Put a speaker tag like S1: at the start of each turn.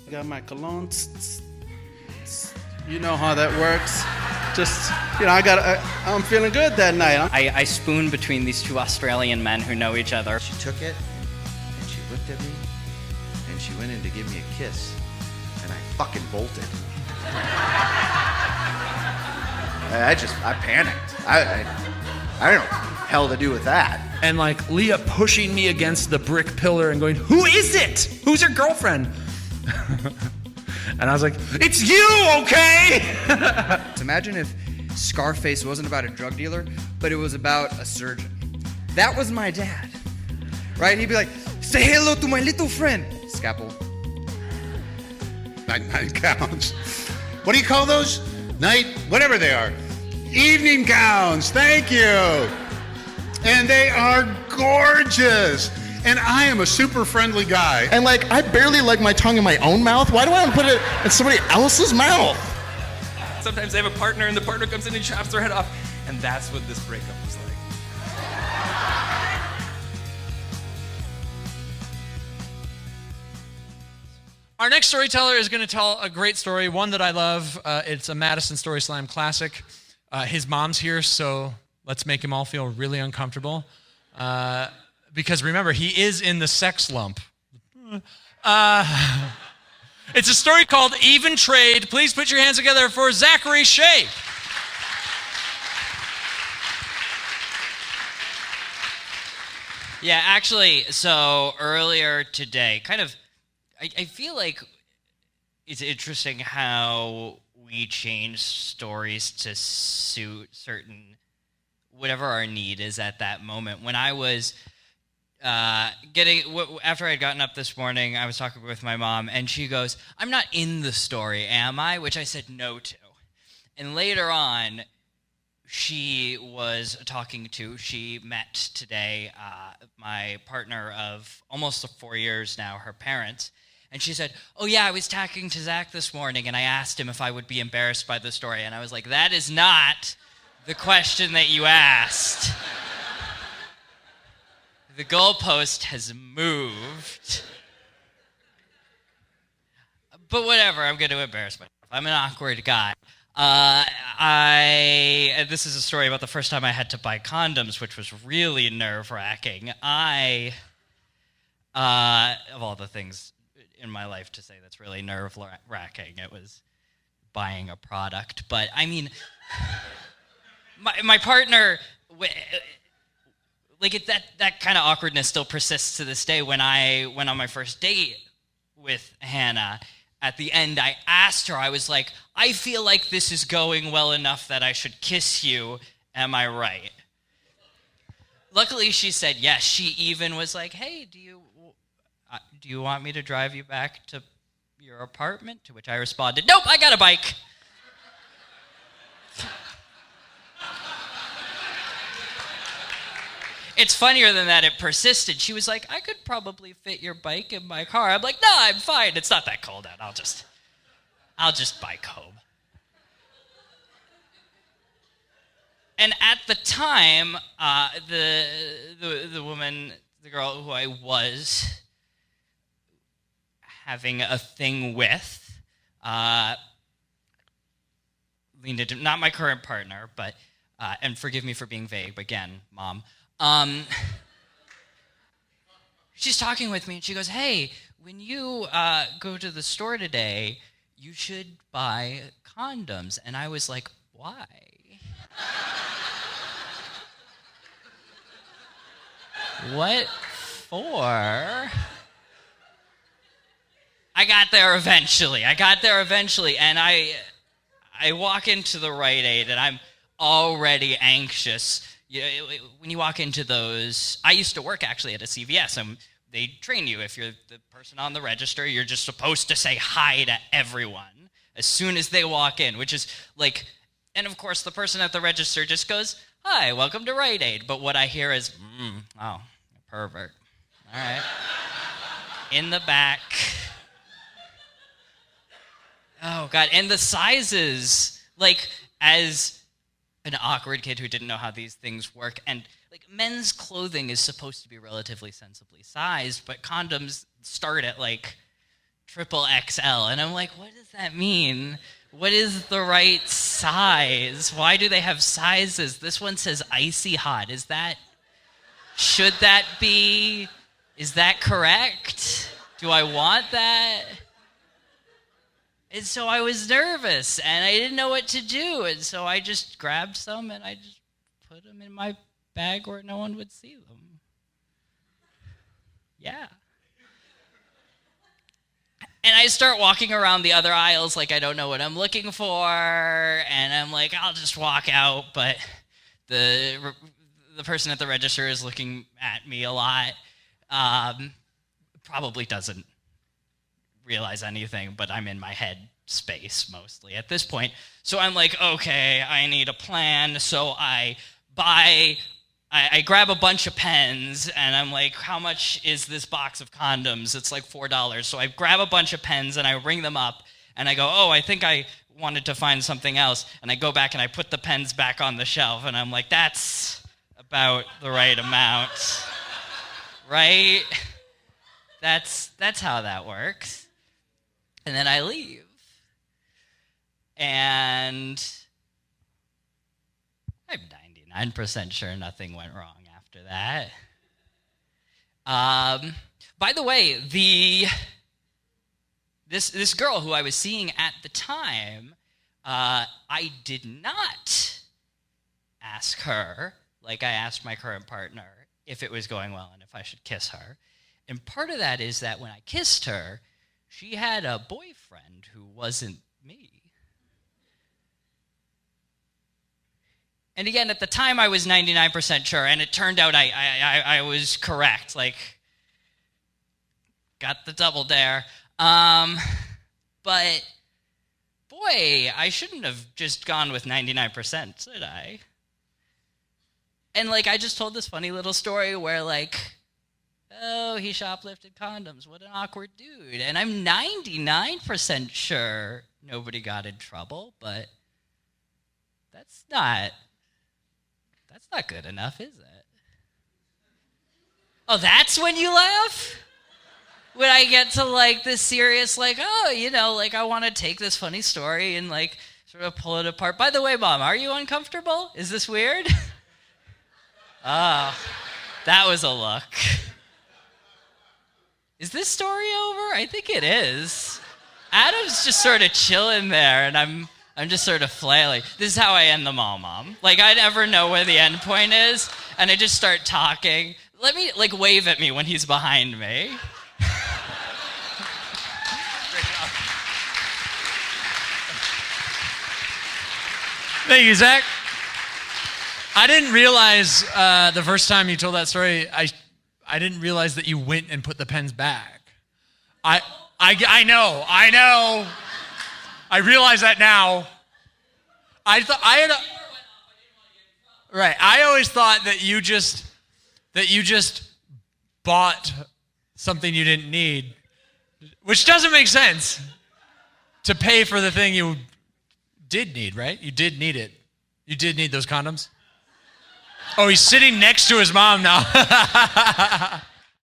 S1: Got my cologne. You know how that works. Just, I'm feeling good that night.
S2: I spoon between these two Australian men who know each other.
S3: She took it, and she looked at me, and she went in to give me a kiss, and I fucking bolted. I panicked. I don't know what the hell to do with that.
S4: And like Leah pushing me against the brick pillar and going, "Who is it? Who's your girlfriend?" And I was like, "It's you, okay?"
S5: Imagine if Scarface wasn't about a drug dealer, but it was about a surgeon. That was my dad, right? He'd be like, "Say hello to my little friend." Scalpel.
S6: Night gowns. What do you call those? Whatever they are. Evening gowns, thank you. And they are gorgeous. And I am a super friendly guy.
S7: And like, I barely like my tongue in my own mouth. Why do I want to put it in somebody else's mouth?
S8: Sometimes they have a partner and the partner comes in and chops their head off. And that's what this breakup was like.
S9: Our next storyteller is going to tell a great story, one that I love. It's a Madison Story Slam classic. His mom's here, so let's make him all feel really uncomfortable. Because remember, he is in the sex lump. It's a story called Even Trade. Please put your hands together for Zachary Shea.
S2: Yeah, actually, so earlier today, I feel like it's interesting how we change stories to suit whatever our need is at that moment. When I was after I'd gotten up this morning, I was talking with my mom, and she goes, "I'm not in the story, am I?" Which I said no to. And later on, she met today my partner of almost 4 years now, her parents. And she said, "Oh yeah, I was talking to Zach this morning, and I asked him if I would be embarrassed by the story." And I was like, that is not the question that you asked. The goalpost has moved. But whatever, I'm going to embarrass myself. I'm an awkward guy. This is a story about the first time I had to buy condoms, which was really nerve-wracking. Of all the things in my life to say that's really nerve-wracking, it was buying a product. But I mean, my partner, that kind of awkwardness still persists to this day. When I went on my first date with Hannah, at the end I asked her, I was like, "I feel like this is going well enough that I should kiss you, am I right?" Luckily she said yes. She even was like, "Hey, do you want me to drive you back to your apartment?" To which I responded, "Nope, I got a bike." It's funnier than that, it persisted. She was like, "I could probably fit your bike in my car." I'm like, "No, I'm fine. It's not that cold out. I'll just bike home." And at the time, the woman, the girl who I was having a thing with, leaned into, not my current partner, but, and forgive me for being vague, again, Mom. She's talking with me, and she goes, "Hey, when you go to the store today, you should buy condoms." And I was like, "Why?" What for? I got there eventually, and I walk into the Rite Aid, and I'm already anxious. When you walk into those, I used to work actually at a CVS, and they train you, if you're the person on the register, you're just supposed to say hi to everyone as soon as they walk in, which is like, and of course the person at the register just goes, "Hi, welcome to Rite Aid." But what I hear is, "Oh, pervert. All right." In the back. Oh God, and the sizes, like, as an awkward kid who didn't know how these things work, and like, men's clothing is supposed to be relatively sensibly sized, but condoms start at like triple XL. And I'm like, what does that mean? What is the right size? Why do they have sizes? This one says icy hot. Is that correct? Do I want that? And so I was nervous, and I didn't know what to do. And so I just grabbed some, and I just put them in my bag where no one would see them. Yeah. And I start walking around the other aisles like I don't know what I'm looking for, and I'm like, I'll just walk out, but the person at the register is looking at me a lot. Probably doesn't realize anything, but I'm in my head space mostly at this point. So I'm like, okay, I need a plan. So I grab a bunch of pens, and I'm like, how much is this box of condoms? It's like $4. So I grab a bunch of pens, and I ring them up, and I go, oh, I think I wanted to find something else. And I go back, and I put the pens back on the shelf, and I'm like, that's about the right amount, right? That's how that works. And then I leave. And I'm 99% sure nothing went wrong after that. By the way, this girl who I was seeing at the time, I did not ask her, like I asked my current partner, if it was going well and if I should kiss her. And part of that is that when I kissed her, she had a boyfriend who wasn't me. And again, at the time, I was 99% sure, and it turned out I was correct. Like, got the double dare. But, boy, I shouldn't have just gone with 99%, should I? And, like, I just told this funny little story where, like, oh, he shoplifted condoms. What an awkward dude. And I'm 99% sure nobody got in trouble, but that's not good enough, is it? Oh, that's when you laugh? When I get to, like, this serious, like, oh, you know, like, I want to take this funny story and, like, sort of pull it apart. By the way, Mom, are you uncomfortable? Is this weird? Oh, that was a look. Is this story over? I think it is. Adam's just sort of chilling there, and I'm just sort of flailing. This is how I end them all, Mom. Like, I never know where the end point is, and I just start talking. Let me, like, wave at me when he's behind me.
S9: Thank you, Zach. I didn't realize the first time you told that story, I didn't realize that you went and put the pens back. I know. I realize that now. I always thought that you just bought something you didn't need, which doesn't make sense, to pay for the thing you did need, right? You did need it. You did need those condoms. Oh, he's sitting next to his mom now.